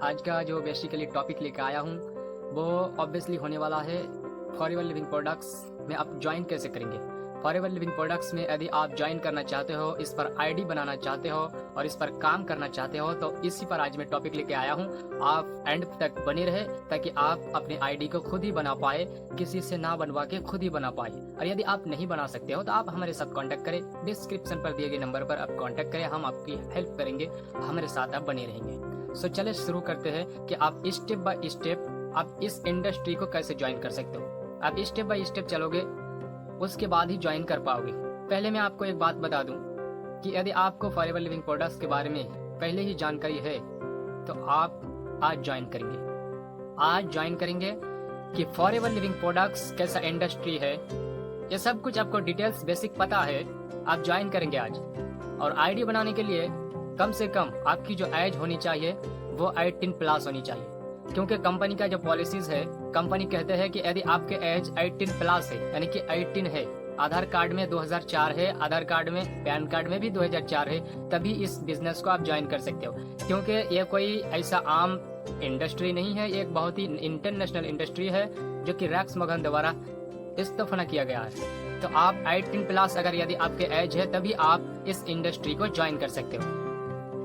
आज का जो बेसिकली टॉपिक लेकर आया हूँ वो ऑब्वियसली होने वाला है फॉरएवर लिविंग प्रोडक्ट्स में आप ज्वाइन कैसे करेंगे। फॉरएवर लिविंग प्रोडक्ट्स में यदि आप ज्वाइन करना चाहते हो, इस पर आईडी बनाना चाहते हो और इस पर काम करना चाहते हो तो इसी पर आज मैं टॉपिक लेके आया हूँ। आप एंड तक बने रहे ताकि आप अपने आईडी को खुद ही बना पाए, किसी से ना बनवा के खुद ही बना पाए। और यदि आप नहीं बना सकते हो तो आप हमारे साथ कांटेक्ट करें, डिस्क्रिप्शन पर दिए गए नंबर पर आप कांटेक्ट करें, हम आपकी हेल्प करेंगे, हमारे साथ आप बने रहेंगे। सो चले शुरू करते हैं कि आप स्टेप बाय स्टेप आप इस इंडस्ट्री को कैसे ज्वाइन कर सकते हो। आप स्टेप बाय स्टेप चलोगे उसके बाद ही ज्वाइन कर पाओगे। पहले मैं आपको एक बात बता दूं कि यदि आपको फॉरएवर लिविंग प्रोडक्ट्स के बारे में पहले ही जानकारी है तो आप आज ज्वाइन करेंगे कि फॉरएवर लिविंग प्रोडक्ट्स कैसा इंडस्ट्री है। ये सब कुछ आपको डिटेल्स बेसिक पता है, आप ज्वाइन करेंगे आज। और आईडी बनाने के लिए कम से कम आपकी जो एज होनी चाहिए वो 18+ होनी चाहिए, क्योंकि कंपनी का जो पॉलिसीज है, कंपनी कहते हैं कि यदि आपके एज 18+ है यानी कि 18 है, आधार कार्ड में 2004 है, आधार कार्ड में, पैन कार्ड में भी 2004 है, तभी इस बिजनेस को आप ज्वाइन कर सकते हो। क्योंकि ये कोई ऐसा आम इंडस्ट्री नहीं है, ये एक बहुत ही इंटरनेशनल इंडस्ट्री है जो कि रैक्स मगन द्वारा इस्तेफा किया गया है। तो आप 18+ अगर यदि आपके एज है तभी आप इस इंडस्ट्री को ज्वाइन कर सकते हो।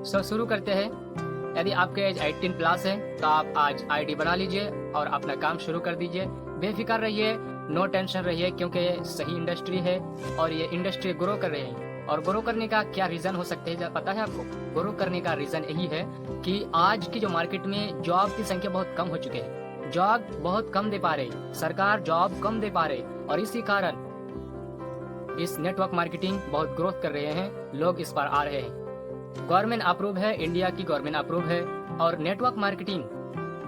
सो शुरू करते हैं। यदि आपके एज 18+ है तो आप आज आईडी बना लीजिए और अपना काम शुरू कर दीजिए। बेफिक्र रहिए, नो टेंशन रहिए, क्योंकि ये सही इंडस्ट्री है और ये इंडस्ट्री ग्रो कर रही है। और ग्रो करने का क्या रीजन हो सकते हैं पता है आपको? ग्रो करने का रीजन यही है कि आज की जो मार्केट में जॉब की संख्या बहुत कम हो चुकी है, जॉब बहुत कम दे पा रही, सरकार जॉब कम दे पा रही और इसी कारण इस नेटवर्क मार्केटिंग बहुत ग्रोथ कर रहे हैं, लोग इस पर आ रहे हैं। गवर्नमेंट अप्रूव है, इंडिया की गवर्नमेंट अप्रूव है और नेटवर्क मार्केटिंग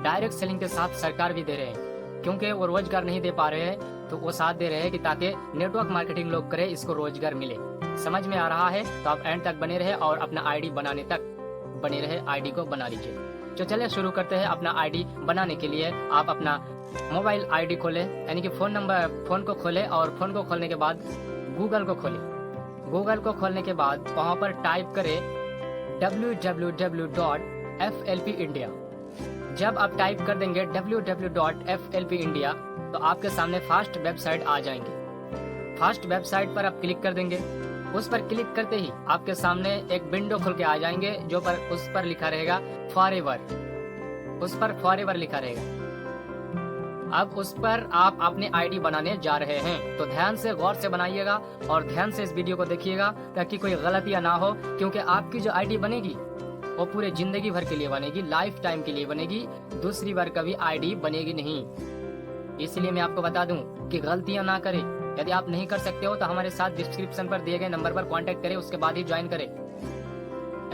डायरेक्ट सेलिंग के साथ सरकार भी दे रहे हैं, क्योंकि वो रोजगार नहीं दे पा रहे हैं तो वो साथ दे रहे हैं कि ताकि नेटवर्क मार्केटिंग लोग करें, इसको रोजगार मिले। समझ में आ रहा है तो आप एंड तक बने रहे और अपना आईडी बनाने तक बने रहे, आईडी को बना लीजिए। तो चलिए शुरू करते हैं। अपना आईडी बनाने के लिए आप अपना मोबाइल आईडी खोले, यानी कि फोन को खोले और फोन को खोलने के बाद गूगल को खोले। गूगल को खोलने के बाद वहां पर टाइप करें www.flpindia। जब आप टाइप कर देंगे www.flpindia तो आपके सामने फर्स्ट वेबसाइट आ जाएंगे। फर्स्ट वेबसाइट पर आप क्लिक कर देंगे। उस पर क्लिक करते ही आपके सामने एक विंडो खुल के आ जाएंगे जो पर उस पर लिखा रहेगा फॉरएवर, उस पर फॉरएवर लिखा रहेगा। अब उस पर आप अपने आईडी बनाने जा रहे हैं तो ध्यान से गौर से बनाइएगा और ध्यान से इस वीडियो को देखिएगा ताकि कोई गलतियां ना हो, क्योंकि आपकी जो आईडी बनेगी वो पूरे जिंदगी भर के लिए बनेगी, लाइफ टाइम के लिए बनेगी, दूसरी बार कभी आईडी बनेगी नहीं। इसलिए मैं आपको बता दूं कि गलतियां ना करें। यदि आप नहीं कर सकते हो तो हमारे साथ डिस्क्रिप्शन पर दिए गए नंबर पर कॉन्टेक्ट करें, उसके बाद ही ज्वाइन करें।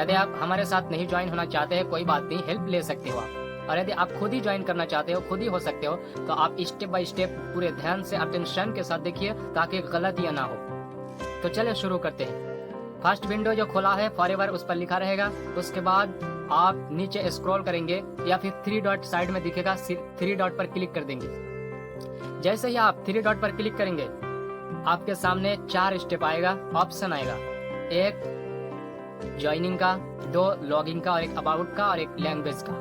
यदि आप हमारे साथ नहीं ज्वाइन होना चाहते हैं कोई बात नहीं, हेल्प ले सकते हो आप। और यदि आप खुद ही ज्वाइन करना चाहते हो, खुद ही हो सकते हो, तो आप स्टेप बाय स्टेप पूरे ध्यान से अटेंशन के साथ देखिए ताकि गलतियां ना हो। तो चलिए शुरू करते हैं। फर्स्ट विंडो जो खोला है फॉरएवर उस पर लिखा रहेगा। उसके बाद आप नीचे स्क्रॉल करेंगे या फिर 3 डॉट साइड में दिखेगा, 3 डॉट पर क्लिक कर देंगे। जैसे ही आप 3 डॉट पर क्लिक करेंगे आपके सामने 4 स्टेप आएगा, ऑप्शन आएगा। एक ज्वाइनिंग का, 2 लॉगिंग का और एक अबाउट का और एक लैंग्वेज का।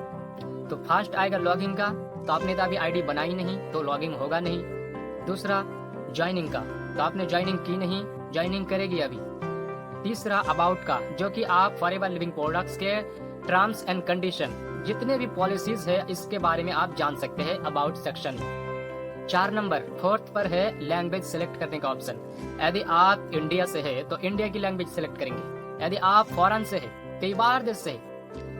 तो फर्स्ट आएगा लॉगिंग का, तो आपने तो अभी आईडी बनाई नहीं तो लॉगिंग होगा नहीं। दूसरा ज्वाइनिंग का, तो आपने ज्वाइनिंग की नहीं, ज्वाइनिंग करेगी अभी। तीसरा अबाउट का, जो कि आप फॉरएवर लिविंग प्रोडक्ट्स के टर्म्स एंड कंडीशन जितने भी पॉलिसीज है इसके बारे में आप जान सकते हैं अबाउट सेक्शन में। 4 नंबर 4th पर है लैंग्वेज सेलेक्ट करने का ऑप्शन। यदि आप इंडिया से है तो इंडिया की लैंग्वेज सेलेक्ट करेंगे। यदि आप फॉरेन से है, कई बार देश से है,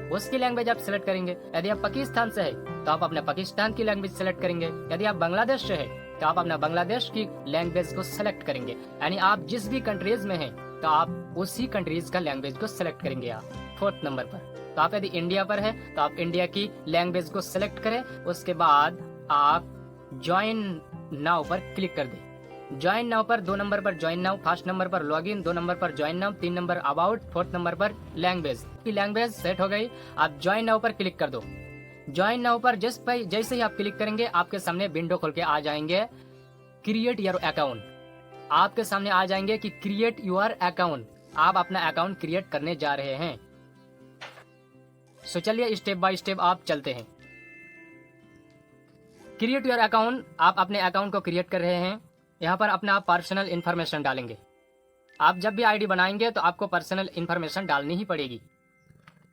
उसकी लैंग्वेज आप सेलेक्ट करेंगे। यदि आप पाकिस्तान से है तो आप अपने पाकिस्तान की लैंग्वेज सेलेक्ट करेंगे। यदि आप बांग्लादेश से है तो आप अपना बांग्लादेश की लैंग्वेज को सेलेक्ट करेंगे। यानी आप जिस भी कंट्रीज में हैं तो आप उसी कंट्रीज का लैंग्वेज को सेलेक्ट करेंगे आप 4th नंबर पर। तो आप यदि इंडिया पर है तो आप इंडिया की लैंग्वेज को सेलेक्ट करें। उसके बाद आप ज्वाइन नाउ पर क्लिक कर दें। ज्वाइन नाउ पर 2 नंबर पर ज्वाइन नाउ, 1st नंबर पर लॉगिन, 2 नंबर पर join now, 3 number about, 4th number पर लैंग्वेज की लैंग्वेज सेट हो गई। आप ज्वाइन नाउ पर क्लिक कर दो। ज्वाइन नाउ पर जैसे ही आप क्लिक करेंगे आपके सामने विंडो खोल के आ जाएंगे क्रिएट योर अकाउंट। आपके सामने आ जाएंगे कि क्रिएट योर अकाउंट, आप अपना अकाउंट क्रिएट करने जा रहे हैं। सो चलिए स्टेप बाय स्टेप आप चलते हैं। क्रिएट योर अकाउंट, आप अपने अकाउंट को क्रिएट कर रहे हैं। यहाँ पर अपना पर्सनल इन्फॉर्मेशन डालेंगे। आप जब भी आईडी बनाएंगे तो आपको पर्सनल इन्फॉर्मेशन डालनी ही पड़ेगी।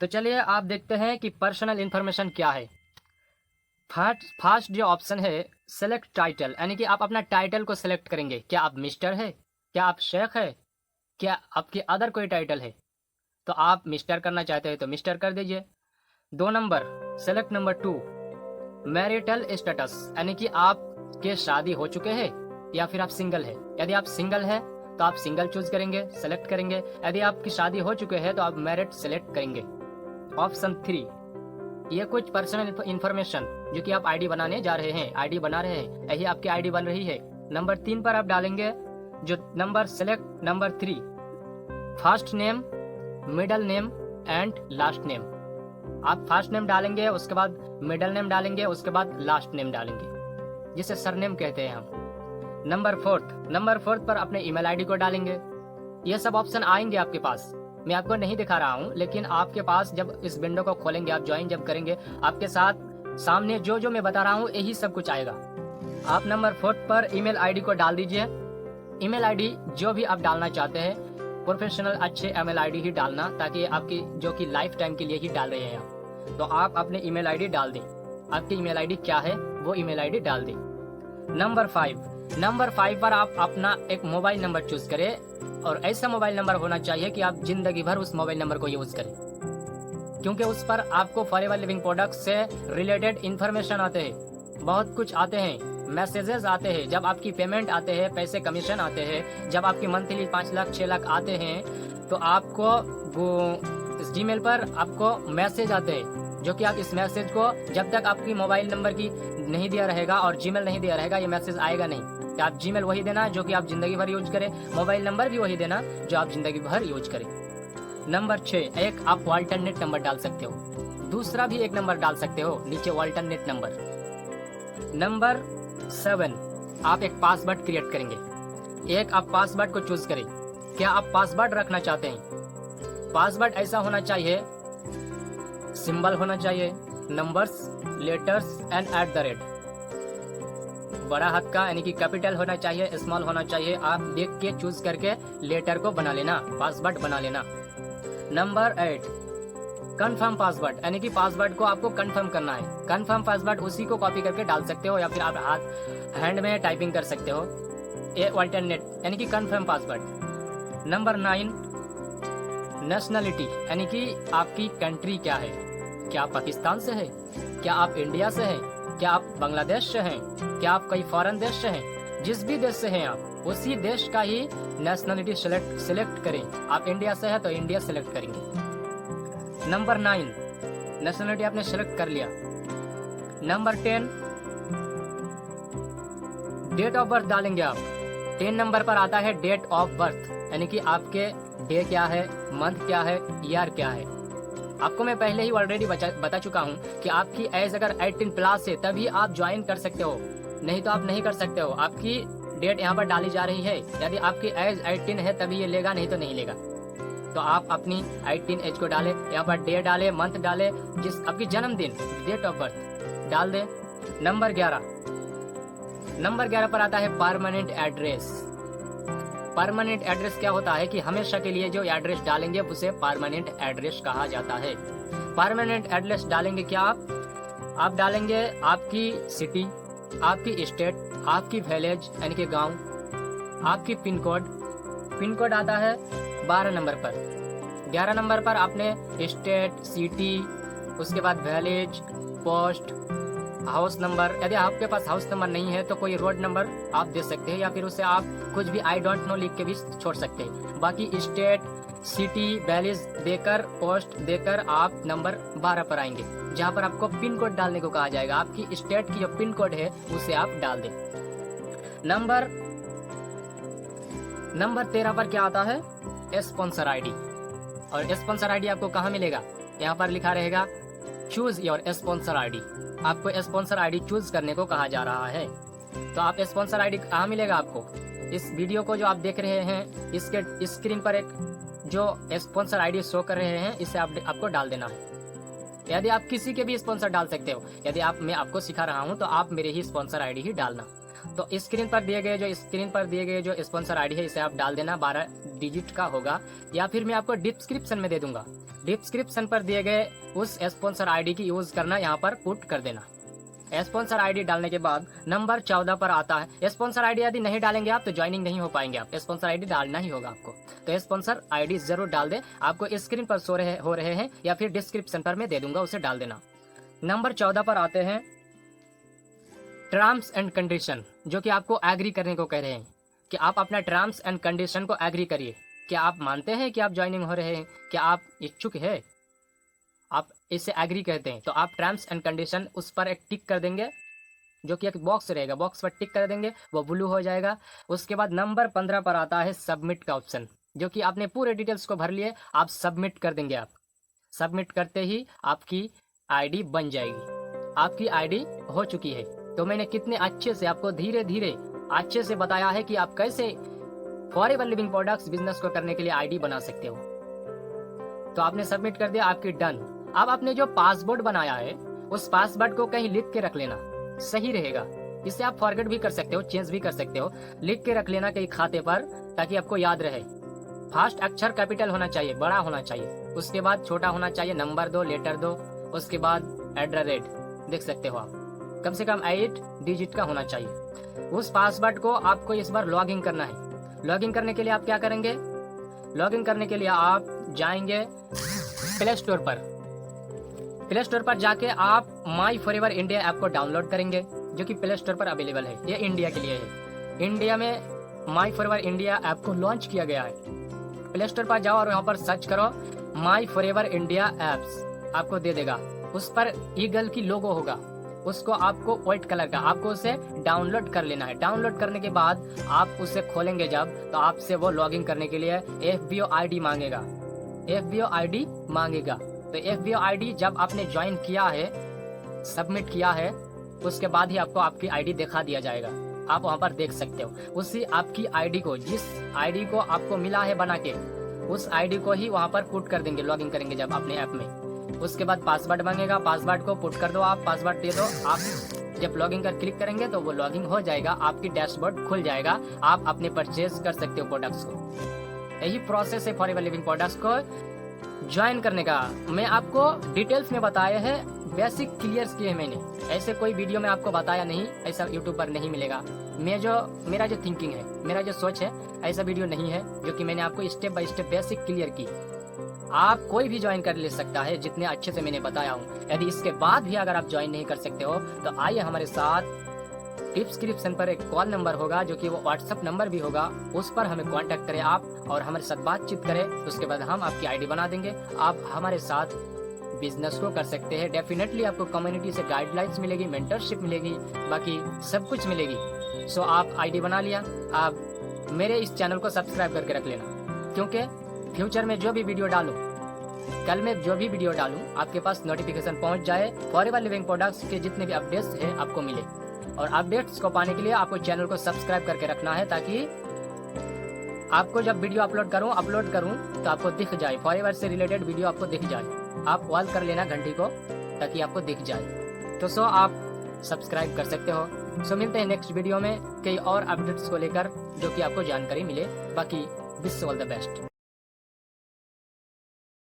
तो चलिए आप देखते हैं कि पर्सनल इन्फॉर्मेशन क्या है। फर्स्ट जो ऑप्शन है सेलेक्ट टाइटल, यानी कि आप अपना टाइटल को सिलेक्ट करेंगे। क्या आप मिस्टर है, क्या आप शेख है, क्या आपकी अदर कोई टाइटल है। तो आप मिस्टर करना चाहते हैं तो मिस्टर कर दीजिए। 2 number select number 2 marital status, यानी कि आपके शादी हो चुके हैं या फिर आप सिंगल है। यदि आप सिंगल है तो आप सिंगल चूज करेंगे, सेलेक्ट करेंगे। यदि आपकी शादी हो चुके हैं तो आप मैरिड सेलेक्ट करेंगे। ऑप्शन 3 ये कुछ पर्सनल इंफॉर्मेशन जो कि आप आईडी बनाने जा रहे हैं, आईडी बना रहे हैं, यही आपकी आईडी बन रही है। नंबर 3 पर आप डालेंगे जो number select number 3 first name, middle name and last name. आप फर्स्ट नेम डालेंगे, उसके बाद मिडल नेम डालेंगे, उसके बाद लास्ट नेम डालेंगे, जिसे सरनेम कहते हैं हम। नंबर 4 पर अपने ईमेल आईडी को डालेंगे। ये सब ऑप्शन आएंगे आपके पास, मैं आपको नहीं दिखा रहा हूँ, लेकिन आपके पास जब इस विंडो को खोलेंगे, आप ज्वाइन जब करेंगे, आपके साथ सामने जो मैं बता रहा हूँ यही सब कुछ आएगा। आप नंबर 4 पर ईमेल आईडी को डाल दीजिए। ईमेल आईडी जो भी आप डालना चाहते हैं, प्रोफेशनल अच्छे ईमेल आईडी ही डालना, ताकि आपकी जो कि लाइफ टाइम के लिए ही डाल रहे हैं आप। तो आप अपने ईमेल आईडी डाल दें। आपकी ईमेल आईडी क्या है वो ईमेल आईडी डाल दें। नंबर 5 पर आप अपना एक मोबाइल नंबर चूज करें, और ऐसा मोबाइल नंबर होना चाहिए कि आप जिंदगी भर उस मोबाइल नंबर को यूज करें, क्योंकि उस पर आपको फॉरएवर लिविंग प्रोडक्ट से रिलेटेड इंफॉर्मेशन आते हैं, बहुत कुछ आते हैं, मैसेजेस आते हैं, जब आपकी पेमेंट आते हैं, पैसे कमीशन आते हैं, जब आपकी मंथली 5 लाख 6 लाख आते हैं, तो आपको इस जीमेल पर आपको मैसेज आते हैं, जो कि आप इस मैसेज को जब तक आपकी मोबाइल नंबर की नहीं दिया रहेगा और जीमेल नहीं दिया रहेगा, ये मैसेज आएगा नहीं। कि आप जीमेल वही देना जो कि आप जिंदगी भर यूज करें, मोबाइल नंबर भी वही देना जो आप जिंदगी भर यूज करें। नंबर 6 एक आप अल्टरनेट नंबर डाल सकते हो, दूसरा भी एक नंबर डाल सकते हो नीचे अल्टरनेट नंबर। नंबर 7 आप एक पासवर्ड क्रिएट करेंगे। एक आप पासवर्ड को चूज करें। क्या आप पासवर्ड रखना चाहते हैं? पासवर्ड ऐसा होना चाहिए, सिंबल होना चाहिए, नंबर्स, लेटर्स एंड @ बड़ा हाथ का, यानी कि कैपिटल होना चाहिए, स्मॉल होना चाहिए। आप देख के चूज करके लेटर को बना लेना, पासवर्ड बना लेना। नंबर 8 कंफर्म पासवर्ड, यानी कि पासवर्ड को आपको कंफर्म करना है। कंफर्म पासवर्ड उसी को कॉपी करके डाल सकते हो, या फिर आप हैंड में टाइपिंग कर सकते हो। ये अल्टरनेट यानी कि कंफर्म पासवर्ड। नंबर 9 नेशनलिटी, यानी कि आपकी कंट्री क्या है। क्या आप पाकिस्तान से है, क्या आप इंडिया से है, क्या आप बांग्लादेश से हैं, क्या आप कई फॉरेन देश से हैं। जिस भी देश से हैं आप, उसी देश का ही नेशनलिटी सिलेक्ट करें। आप इंडिया से है तो इंडिया सिलेक्ट करेंगे। नंबर 9 नेशनलिटी आपने सिलेक्ट कर लिया। नंबर 10 डेट ऑफ बर्थ डालेंगे आप। 10 नंबर पर आता है डेट ऑफ बर्थ, यानी कि आपके डे क्या है, मंथ क्या है, ईयर क्या है। आपको मैं पहले ही ऑलरेडी बता चुका हूं कि आपकी एज अगर 18 प्लस है तभी आप ज्वाइन कर सकते हो, नहीं तो आप नहीं कर सकते हो। आपकी डेट यहाँ पर डाली जा रही है, यदि आपकी एज 18 है तभी ये लेगा, नहीं तो नहीं लेगा। तो आप अपनी 18 एज को डाले, यहाँ पर डे डाले, मंथ डाले, जिस आपकी जन्मदिन, डेट ऑफ बर्थ डाल दे। नंबर 11 पर आता है परमानेंट एड्रेस। परमानेंट एड्रेस क्या होता है कि हमेशा के लिए जो एड्रेस डालेंगे उसे परमानेंट एड्रेस कहा जाता है। परमानेंट एड्रेस डालेंगे क्या आप डालेंगे आपकी सिटी, आपकी स्टेट, आपकी विलेज यानी कि गांव, आपकी पिन कोड आता है 12 नंबर पर। 11 नंबर पर आपने स्टेट, सिटी, उसके बाद विलेज, पोस्ट, हाउस नंबर। यदि आपके पास हाउस नंबर नहीं है तो कोई रोड नंबर आप दे सकते हैं, या फिर उसे आप कुछ भी आई डोंट नो लिख के भी छोड़ सकते हैं। बाकी स्टेट, सिटी, विलेज देकर, पोस्ट देकर आप नंबर 12 पर आएंगे, जहां पर आपको पिन कोड डालने को कहा जाएगा। आपकी स्टेट की जो पिन कोड है उसे आप डाल दें। नंबर 13 पर क्या आता है, स्पॉन्सर आईडी। और स्पॉन्सर आईडी आपको कहाँ मिलेगा, यहाँ पर लिखा रहेगा चूज योर स्पॉन्सर आईडी। आपको स्पॉन्सर आईडी चूज करने को कहा जा रहा है। तो आप स्पॉन्सर आईडी कहाँ मिलेगा आपको, इस वीडियो को जो आप देख रहे हैं इसके स्क्रीन पर एक जो स्पॉन्सर आईडी शो कर रहे हैं, इसे आपको डाल देना है। यदि आप किसी के भी स्पॉन्सर डाल सकते हो। यदि मैं आपको सिखा रहा हूँ तो आप मेरे ही स्पॉन्सर आईडी ही डालना। तो स्क्रीन पर दिए गए जो स्पॉन्सर आईडी है इसे आप डाल देना, 12 डिजिट का होगा, या फिर मैं आपको डिस्क्रिप्शन में दे दूंगा। डिस्क्रिप्शन पर दिए गए उस स्पॉन्सर आईडी की यूज करना, यहाँ पर पुट कर देना। स्पॉन्सर आईडी डालने के बाद नंबर 14 पर आता है। स्पॉन्सर आईडी यदि नहीं डालेंगे आप तो ज्वाइनिंग नहीं हो पाएंगे। आप स्पॉन्सर आईडी डालना ही होगा आपको। तो स्पॉन्सर आईडी जरूर डाल दे, आपको स्क्रीन पर हो रहे हैं या फिर डिस्क्रिप्शन पर मैं दे दूंगा, उसे डाल देना। नंबर 14 पर आते हैं टर्म्स एंड कंडीशन, जो कि आपको एग्री करने को कह रहे हैं कि आप अपना टर्म्स एंड कंडीशन को एग्री करिए। क्या आप मानते हैं कि आप ज्वाइनिंग हो रहे हैं? क्या आप इच्छुक है? आप इसे एग्री कहते हैं। तो आप टर्म्स एंड कंडीशन उस पर एक टिक कर देंगे, जो कि एक बॉक्स रहेगा, बॉक्स पर टिक कर देंगे, वो ब्लू हो जाएगा। उसके बाद नंबर 15 पर आता है सबमिट का ऑप्शन, जो कि आपने पूरे डिटेल्स को भर लिए, आप सबमिट कर देंगे। आप सबमिट करते ही आपकी आईडी बन जाएगी। आपकी आईडी हो चुकी है। तो मैंने कितने अच्छे से आपको धीरे धीरे अच्छे से बताया है कि आप कैसे फॉरएवर लिविंग प्रोडक्ट्स बिजनेस को करने के लिए आईडी बना सकते हो। तो आपने सबमिट कर दिया, आपकी डन। अब आपने जो पासवर्ड बनाया है उस पासवर्ड को कहीं लिख के रख लेना, सही रहेगा। इसे आप फॉरगेट भी कर सकते हो, चेंज भी कर सकते हो। लिख के रख लेना कहीं खाते पर, ताकि आपको याद रहे। फर्स्ट अक्षर कैपिटल होना चाहिए, बड़ा होना चाहिए। उसके बाद छोटा होना चाहिए, नंबर दो, लेटर दो। उसके बाद @ देख सकते हो आप, कम से कम 8 डिजिट का होना चाहिए। उस पासवर्ड को आपको इस बार लॉगिन करना है। लॉगिन करने के लिए आप क्या करेंगे? लॉगिन करने के लिए आप जाएंगे प्ले स्टोर पर। प्ले स्टोर पर जाके आप माई फॉरएवर इंडिया ऐप को डाउनलोड करेंगे, जो कि प्ले स्टोर पर अवेलेबल है। ये इंडिया के लिए है। इंडिया में माई फॉरएवर इंडिया ऐप को लॉन्च किया गया है। प्ले स्टोर पर जाओ और यहाँ पर सर्च करो माई फॉरएवर इंडिया ऐप्स, आपको दे देगा। उस पर ईगल की लोगो होगा, उसको आपको व्हाइट कलर का, आपको उसे डाउनलोड कर लेना है। डाउनलोड करने के बाद आप उसे खोलेंगे जब, तो आपसे वो लॉगिन करने के लिए FBO आईडी मांगेगा। FBO आईडी मांगेगा। तो FBO आईडी जब आपने ज्वाइन किया है, सबमिट किया है, उसके बाद ही आपको आपकी आईडी दिखा दिया जाएगा। आप वहां पर देख सकते हो। उसी आपकी आईडी को, जिस आईडी को आपको मिला है बना के, उस आईडी को ही वहां पर पुट कर देंगे, लॉगिन करेंगे जब अपने ऐप में। उसके बाद पासवर्ड मांगेगा, पासवर्ड को पुट कर दो, आप पासवर्ड दे दो। आप जब लॉगिन कर क्लिक करेंगे तो वो लॉगिन हो जाएगा, आपकी डैशबोर्ड खुल जाएगा, आप अपने परचेज कर सकते हो प्रोडक्ट्स को। यही प्रोसेस है फॉरएवर लिविंग प्रोडक्ट्स को ज्वाइन करने का। मैं आपको डिटेल्स में बताया है, बेसिक क्लियर किए मैंने। ऐसे कोई वीडियो में आपको बताया नहीं, ऐसा यूट्यूब पर नहीं मिलेगा। मेरा जो थिंकिंग है, मेरा जो सोच है, ऐसा वीडियो नहीं है जो कि मैंने आपको step by step basic clear की। आप कोई भी ज्वाइन कर ले सकता है, जितने अच्छे से मैंने बताया हूँ। यदि इसके बाद भी अगर आप ज्वाइन नहीं कर सकते हो तो आइए हमारे साथ। डिस्क्रिप्शन पर एक कॉल नंबर होगा, जो कि वो व्हाट्सएप नंबर भी होगा, उस पर हमें कांटेक्ट करें आप और हमारे साथ बातचीत करें। उसके बाद हम आपकी आईडी बना देंगे, आप हमारे साथ बिजनेस को कर सकते हैं। डेफिनेटली आपको कम्युनिटी से गाइडलाइंस मिलेगी, मेंटरशिप मिलेगी, बाकी सब कुछ मिलेगी। सो आप आईडी बना लिया, आप मेरे इस चैनल को सब्सक्राइब करके रख लेना, क्योंकि फ्यूचर में जो भी वीडियो डालूं, कल में जो भी वीडियो डालूं, आपके पास नोटिफिकेशन पहुंच जाए। फॉरएवर लिविंग प्रोडक्ट्स के जितने भी अपडेट्स हैं आपको मिले। और अपडेट्स को पाने के लिए आपको चैनल को सब्सक्राइब करके रखना है, ताकि आपको जब वीडियो अपलोड करूं तो आपको दिख जाए, फॉरएवर से रिलेटेड वीडियो आपको दिख जाए। आप ऑल कर लेना घंटी को, ताकि आपको दिख जाए। तो आप सब्सक्राइब कर सकते हो। मिलते हैं नेक्स्ट वीडियो में कई और अपडेट्स को लेकर, जो कि आपको जानकारी मिले। बाकी विश ऑल द बेस्ट।